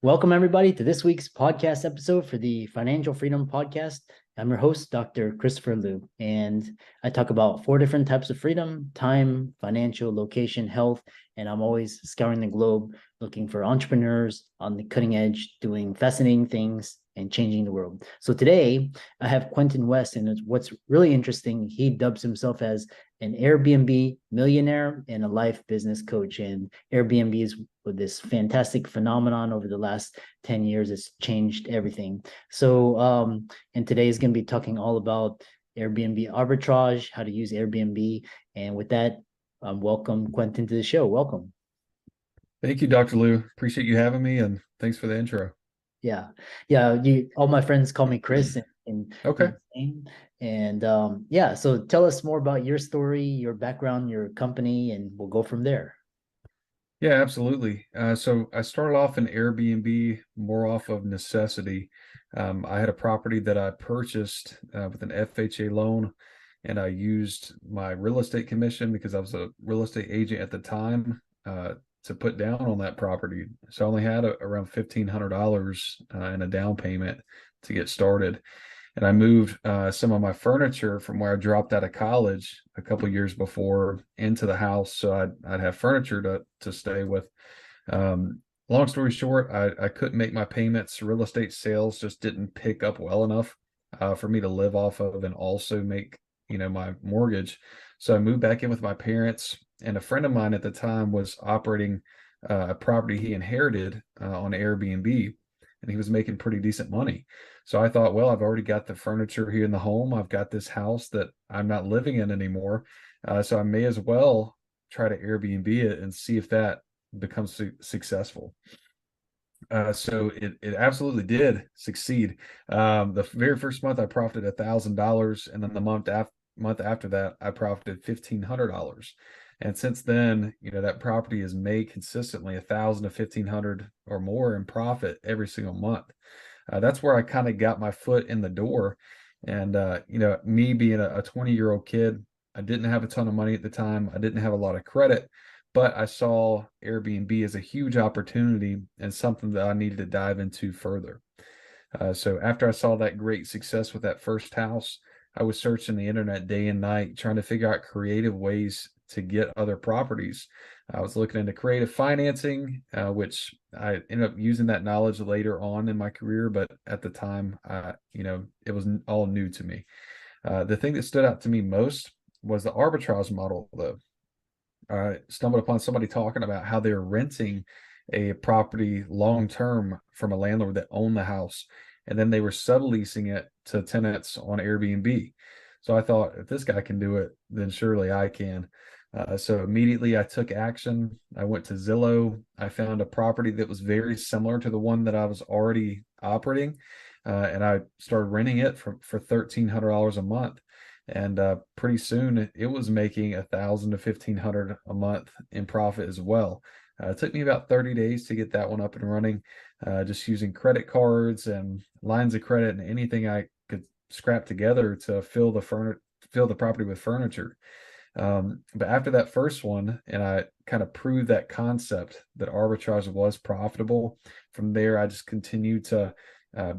Welcome, everybody, to this week's podcast episode for the Financial Freedom Podcast. I'm your host, Dr. Christopher Liu, and I talk about four different types of freedom: time, financial, location, health. And I'm always scouring the globe looking for entrepreneurs on the cutting edge, doing fascinating things and changing the world. So today I have Quentin West, and what's really interesting, he dubs himself as an Airbnb millionaire and a life business coach. And Airbnb is this fantastic phenomenon over the last 10 years. It's changed everything. And today is going to be talking all about Airbnb arbitrage, how to use Airbnb. And with that, welcome Quentin to the show. Welcome. Thank you, Dr. Lou. Appreciate you having me, and thanks for the intro. Yeah. Yeah. All my friends call me Chris and Okay. so tell us more about your story, your background, your company, and we'll go from there. Yeah, absolutely. So I started off in Airbnb more off of necessity. I had a property that I purchased with an FHA loan, and I used my real estate commission because I was a real estate agent at the time to put down on that property. So I only had around $1,500 in a down payment to get started. And I moved some of my furniture from where I dropped out of college a couple years before into the house, so I'd have furniture to stay with. Long story short, I couldn't make my payments. Real estate sales just didn't pick up well enough for me to live off of and also make my mortgage. So I moved back in with my parents, and a friend of mine at the time was operating a property he inherited on Airbnb, and he was making pretty decent money. So I thought, well, I've already got the furniture here in the home. I've got this house that I'm not living in anymore. So I may as well try to Airbnb it and see if that becomes successful. So it absolutely did succeed. The very first month I profited $1,000, and then the month after that I profited $1,500. And since then, that property has made consistently 1,000 to 1,500 or more in profit every single month. That's where I kind of got my foot in the door. And me being a 20-year-old kid, I didn't have a ton of money at the time. I didn't have a lot of credit, but I saw Airbnb as a huge opportunity and something that I needed to dive into further. So after I saw that great success with that first house, I was searching the internet day and night, trying to figure out creative ways to get other properties. I was looking into creative financing, which I ended up using that knowledge later on in my career, but at the time, it was all new to me. The thing that stood out to me most was the arbitrage model, though. I stumbled upon somebody talking about how they're renting a property long term from a landlord that owned the house, and then they were subleasing it to tenants on Airbnb. So I thought, if this guy can do it, then surely I can. So immediately I took action. I went to Zillow. I found a property that was very similar to the one that I was already operating, and I started renting it for $1,300 a month. And pretty soon it was making 1,000 to 1,500 a month in profit as well. It took me about 30 days to get that one up and running, just using credit cards and lines of credit and anything I could scrap together to fill the property with furniture. But after that first one, and I kind of proved that concept that arbitrage was profitable. From there, I just continued to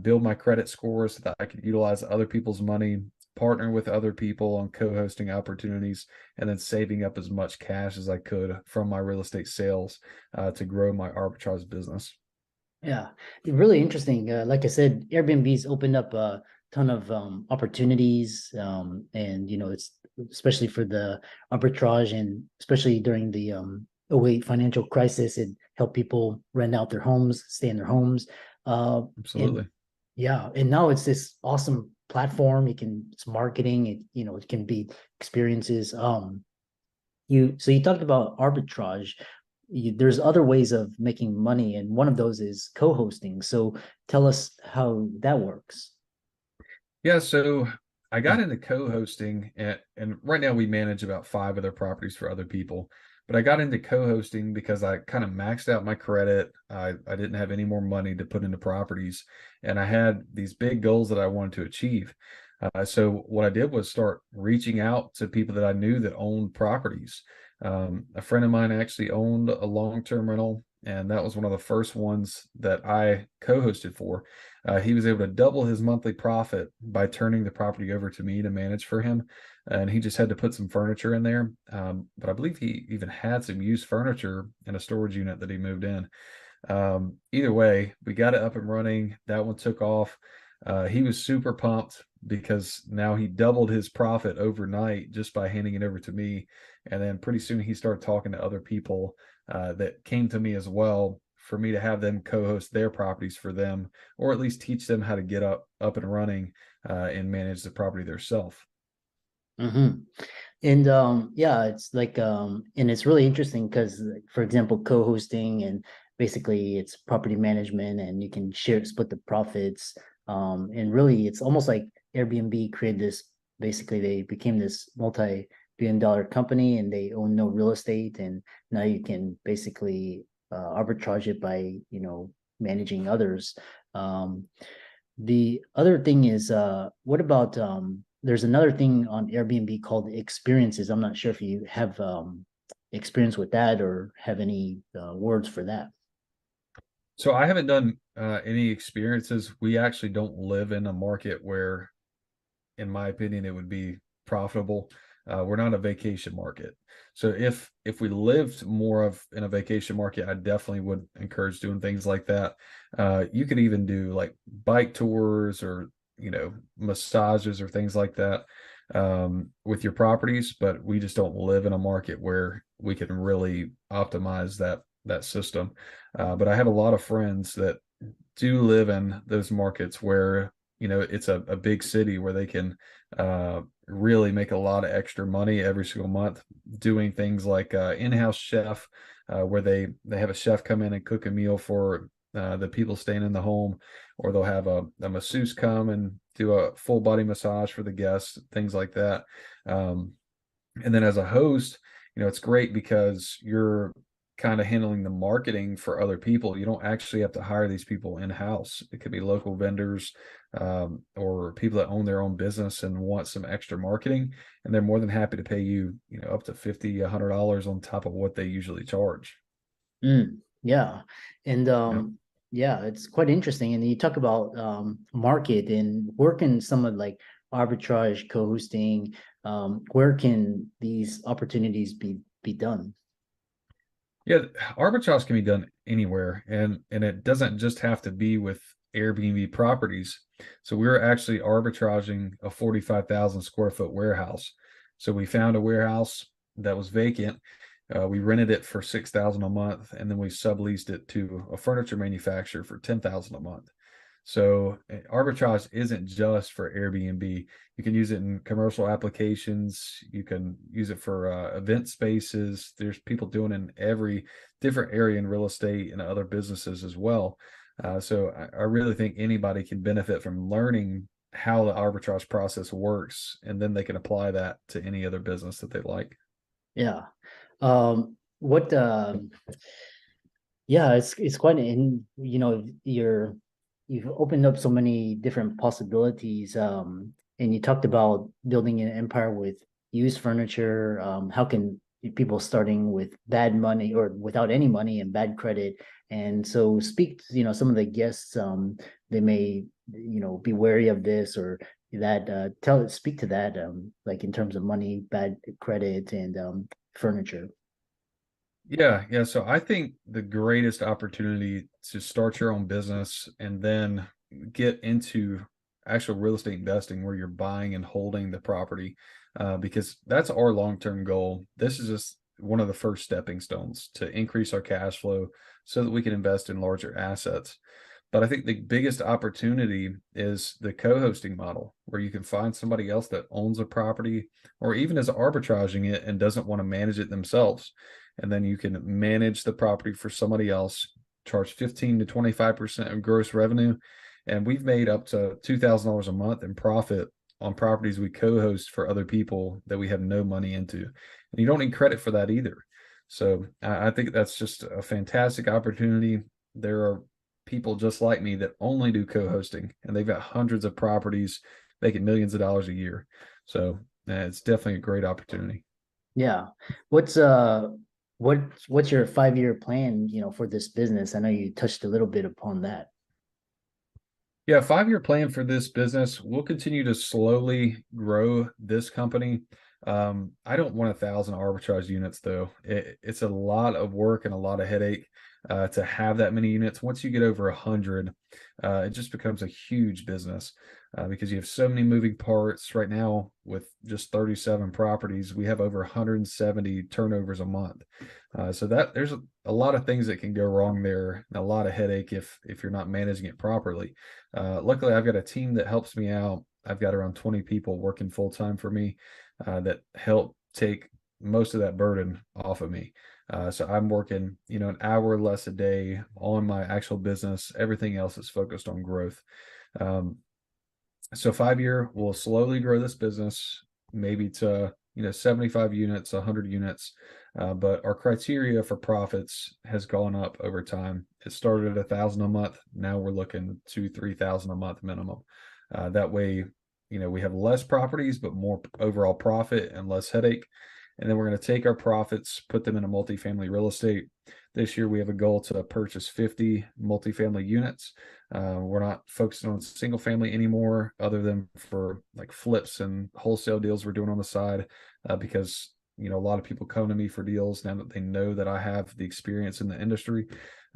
build my credit score so that I could utilize other people's money, partner with other people on co-hosting opportunities, and then saving up as much cash as I could from my real estate sales to grow my arbitrage business. Yeah, really interesting. Like I said, Airbnb's opened up a ton of opportunities, and it's especially for the arbitrage, and especially during the '08 financial crisis, it helped people rent out their homes, stay in their homes. And Absolutely. yeah, and now it's this awesome platform. It's marketing. It can be experiences. You talked about arbitrage. There's other ways of making money, and one of those is co-hosting. So tell us how that works. Yeah, so I got into co-hosting, and right now we manage about five other properties for other people. But I got into co-hosting because I kind of maxed out my credit. I didn't have any more money to put into properties, and I had these big goals that I wanted to achieve. So what I did was start reaching out to people that I knew that owned properties. A friend of mine actually owned a long-term rental and that was one of the first ones that I co-hosted for. He was able to double his monthly profit by turning the property over to me to manage for him, and he just had to put some furniture in there. But I believe he even had some used furniture in a storage unit that he moved in. Either way, we got it up and running. That one took off. He was super pumped because now he doubled his profit overnight just by handing it over to me. And then pretty soon he started talking to other people that came to me as well for me to have them co-host their properties for them, or at least teach them how to get up and running and manage the property themselves. Mm-hmm. And yeah, it's like and it's really interesting because, for example, co-hosting and basically it's property management and you can share split the profits. And really it's almost like Airbnb created this, basically they became this multi-billion-dollar company and they own no real estate, and now you can basically arbitrage it by, managing others. Um, the other thing is, what about there's another thing on Airbnb called experiences. I'm not sure if you have experience with that or have any words for that. So I haven't done any experiences. We actually don't live in a market where, in my opinion, it would be profitable. We're not a vacation market. So if we lived more of in a vacation market, I definitely would encourage doing things like that. You could even do like bike tours or massages or things like that with your properties. But we just don't live in a market where we can really optimize that system. But I have a lot of friends that do live in those markets where it's a big city where they can really make a lot of extra money every single month doing things like in-house chef, where they have a chef come in and cook a meal for the people staying in the home, or they'll have a masseuse come and do a full body massage for the guests, things like that. And then as a host, it's great because you're kind of handling the marketing for other people. You don't actually have to hire these people in-house. It could be local vendors, or people that own their own business and want some extra marketing, and they're more than happy to pay you, up to $50, $100 on top of what they usually charge. Yeah. And Yep. yeah, it's quite interesting. And you talk about market and working some of like arbitrage, co-hosting. Where can these opportunities be done? Yeah, arbitrage can be done anywhere, and it doesn't just have to be with Airbnb properties. So we were actually arbitraging a 45,000 square foot warehouse. So we found a warehouse that was vacant. We rented it for 6,000 a month, and then we subleased it to a furniture manufacturer for 10,000 a month. So arbitrage isn't just for Airbnb. You can use it in commercial applications. You can use it for event spaces. There's people doing it in every different area in real estate and other businesses as well. So I really think anybody can benefit from learning how the arbitrage process works, and then they can apply that to any other business that they like. Yeah. What Yeah, it's quite in, you've opened up so many different possibilities. And you talked about building an empire with used furniture. How can people starting with bad money or without any money and bad credit? And so speak, some of the guests, they may, be wary of this or that, speak to that, like in terms of money, bad credit and furniture. Yeah. So I think the greatest opportunity to start your own business and then get into actual real estate investing where you're buying and holding the property, because that's our long-term goal. This is just one of the first stepping stones to increase our cash flow so that we can invest in larger assets. But I think the biggest opportunity is the co-hosting model, where you can find somebody else that owns a property or even is arbitraging it and doesn't want to manage it themselves. And then you can manage the property for somebody else, charge 15 to 25% of gross revenue. And we've made up to $2,000 a month in profit on properties we co-host for other people that we have no money into. And you don't need credit for that either. So I think that's just a fantastic opportunity. There are people just like me that only do co-hosting, and they've got hundreds of properties making millions of dollars a year. So it's definitely a great opportunity. Yeah. What's What's your 5-year plan, for this business? I know you touched a little bit upon that. Yeah, 5-year plan for this business. We'll continue to slowly grow this company. I don't want 1,000 arbitrage units though. It's a lot of work and a lot of headache to have that many units. Once you get over 100, it just becomes a huge business because you have so many moving parts. Right now, with just 37 properties, we have over 170 turnovers a month. So that there's a lot of things that can go wrong there, and a lot of headache if you're not managing it properly. Luckily, I've got a team that helps me out. I've got around 20 people working full time for me that help take most of that burden off of me. So I'm working, an hour less a day on my actual business. Everything else is focused on growth. Um, so 5-year, we'll slowly grow this business, maybe to 75 units, 100 units. But our criteria for profits has gone up over time. It started at 1,000 a month. Now we're looking to 3,000 a month minimum. That way, we have less properties, but more overall profit and less headache. And then we're going to take our profits, put them into multifamily real estate. This year, we have a goal to purchase 50 multifamily units. We're not focusing on single family anymore, other than for like flips and wholesale deals we're doing on the side, because a lot of people come to me for deals now that they know that I have the experience in the industry.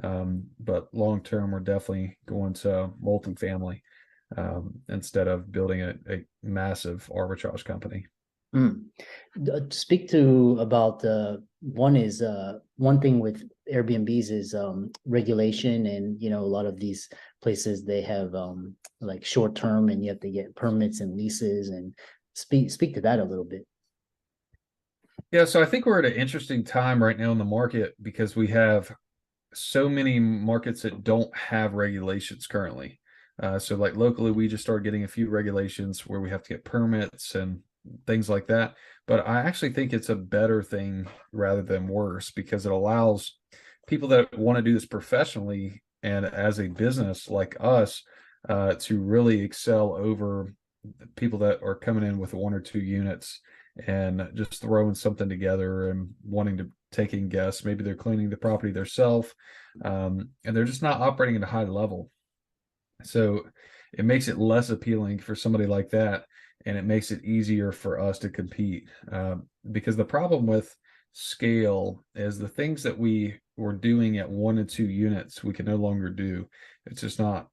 But long term, we're definitely going to multifamily instead of building a massive arbitrage company. Mm. Speak to about one thing with Airbnbs is regulation, and a lot of these places they have like short term, and you have to get permits and leases, and speak to that a little bit. Yeah, so I think we're at an interesting time right now in the market because we have so many markets that don't have regulations currently. So like locally, we just started getting a few regulations where we have to get permits and things like that. But I actually think it's a better thing rather than worse because it allows people that want to do this professionally and as a business like us to really excel over people that are coming in with 1 or 2 units and just throwing something together and wanting to take in guests. Maybe they're cleaning the property themselves, and they're just not operating at a high level. So it makes it less appealing for somebody like that, and it makes it easier for us to compete. Because the problem with scale is the things that we were doing at 1 and 2 units, we can no longer do. It's just not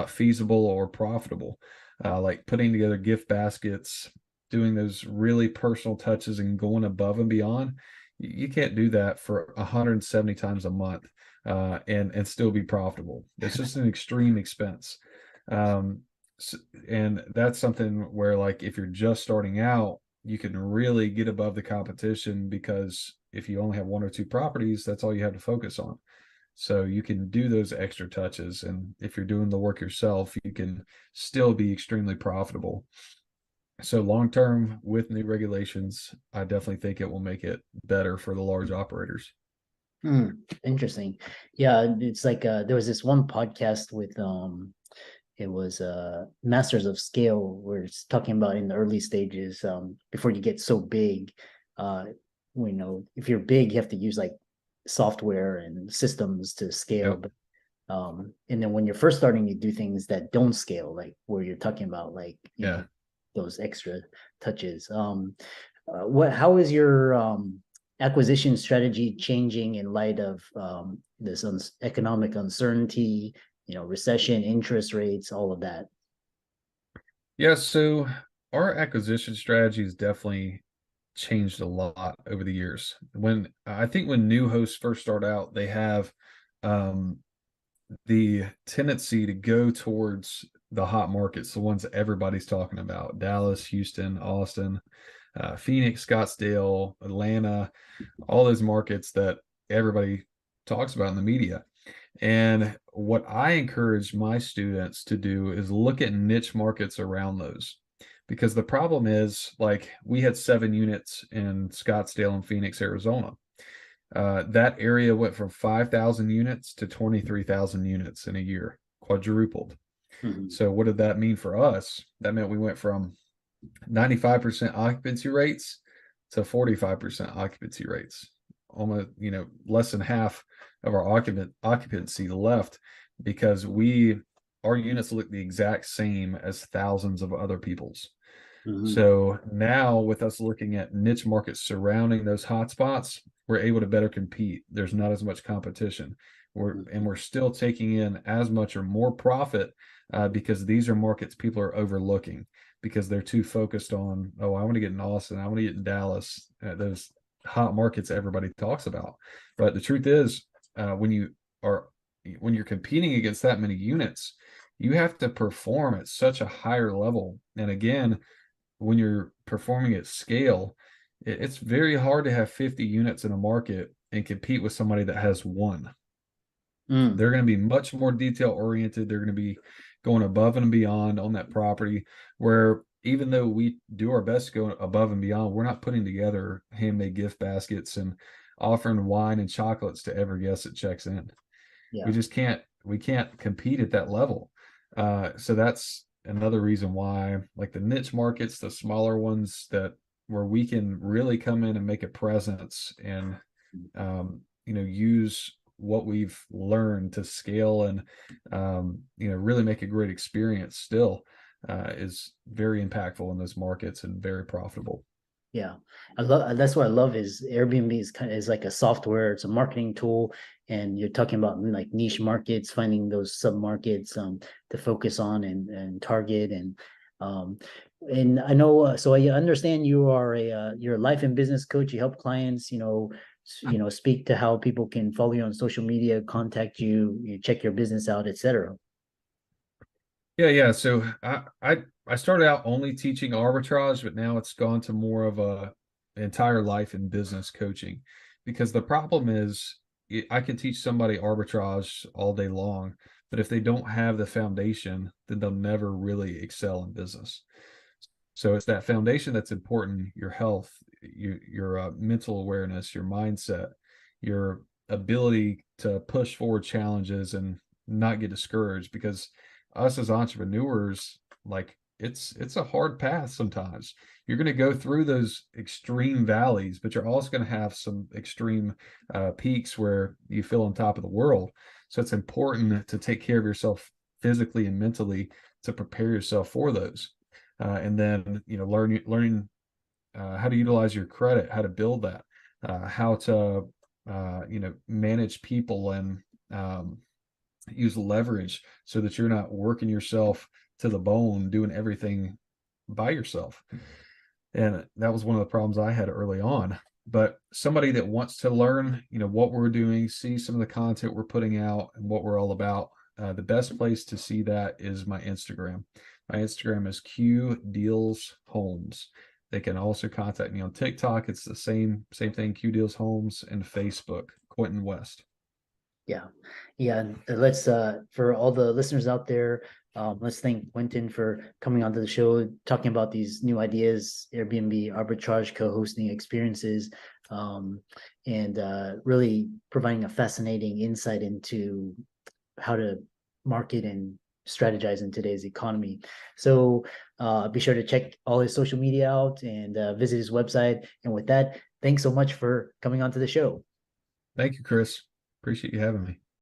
feasible or profitable. Like putting together gift baskets, doing those really personal touches and going above and beyond. You can't do that for 170 times a month and still be profitable. It's just an extreme expense. Um, and that's something where, like, if you're just starting out, you can really get above the competition because if you only have 1 or 2 properties, that's all you have to focus on. So you can do those extra touches. And if you're doing the work yourself, you can still be extremely profitable. So long term, with new regulations, I definitely think it will make it better for the large operators. Interesting. Yeah, it's like there was this one podcast with it was Masters of Scale, where it's talking about in the early stages, before you get so big, uh if you're big, you have to use like software and systems to scale. Yep. But and then when you're first starting, you do things that don't scale, like where you're talking about, like, Yeah. those extra touches. How is your acquisition strategy changing in light of this economic uncertainty, recession, interest rates, all of that? Yeah. So our acquisition strategy has definitely changed a lot over the years. When new hosts first start out, they have um, the tendency to go towards the hot markets, the ones that everybody's talking about: Dallas, Houston, Austin, Phoenix, Scottsdale, Atlanta, all those markets that everybody talks about in the media. And what I encourage my students to do is look at niche markets around those. Because the problem is, like, we had 7 units in Scottsdale and Phoenix, Arizona. That area went from 5,000 units to 23,000 units in a year, quadrupled. Mhm. So what did that mean for us? That meant we went from 95% occupancy rates to 45% occupancy rates almost, less than half of our occupancy left because our units look the exact same as thousands of other people's. Mhm. So now with us looking at niche markets surrounding those hotspots, we're able to better compete. There's not as much competition. We're still taking in as much or more profit because these are markets people are overlooking because they're too focused on, oh, I want to get in Austin, I want to get in Dallas, those hot markets everybody talks about. But the truth is, when you're competing against that many units, you have to perform at such a higher level. And again, when you're performing at scale, it's very hard to have 50 units in a market and compete with somebody that has one. Mm. They're going to be much more detail oriented. They're going to be going above and beyond on that property, where even though we do our best to go above and beyond, we're not putting together handmade gift baskets and offering wine and chocolates to every guest that checks in. Yeah. We can't compete at that level. So that's another reason why, like the niche markets, the smaller ones that where we can really come in and make a presence and use what we've learned to scale and really make a great experience still is very impactful in those markets and very profitable. Yeah, I love that's what I love is Airbnb is like a software, it's a marketing tool, and you're talking about like niche markets, finding those sub markets to focus on and target um and I know so I understand you are you're a life and business coach. You help clients, speak to how people can follow you on social media, contact you, you check your business out, etc. Yeah. So I started out only teaching arbitrage, but now it's gone to more of a entire life and business coaching, because the problem is I can teach somebody arbitrage all day long, but if they don't have the foundation, then they'll never really excel in business. So it's that foundation that's important: your health, your mental awareness, your mindset, your ability to push forward challenges and not get discouraged. Because us as entrepreneurs, like it's a hard path sometimes. You're going to go through those extreme valleys, but you're also going to have some extreme peaks where you feel on top of the world. So it's important to take care of yourself physically and mentally to prepare yourself for those. And then learning how to utilize your credit, how to build that, how to manage people and use leverage so that you're not working yourself to the bone doing everything by yourself. And that was one of the problems I had early on. But somebody that wants to learn, what we're doing, see some of the content we're putting out and what we're all about, the best place to see that is my Instagram. My Instagram is Q Deals Homes. They can also contact me on TikTok. It's the same thing, Q Deals Homes, and Facebook, Quentin West. Yeah. Yeah. And let's for all the listeners out there, let's thank Quentin for coming onto the show, talking about these new ideas, Airbnb arbitrage co-hosting experiences, and really providing a fascinating insight into how to market and strategize in today's economy. So be sure to check all his social media out and visit his website. And with that, thanks so much for coming onto the show. Thank you, Chris. Appreciate you having me.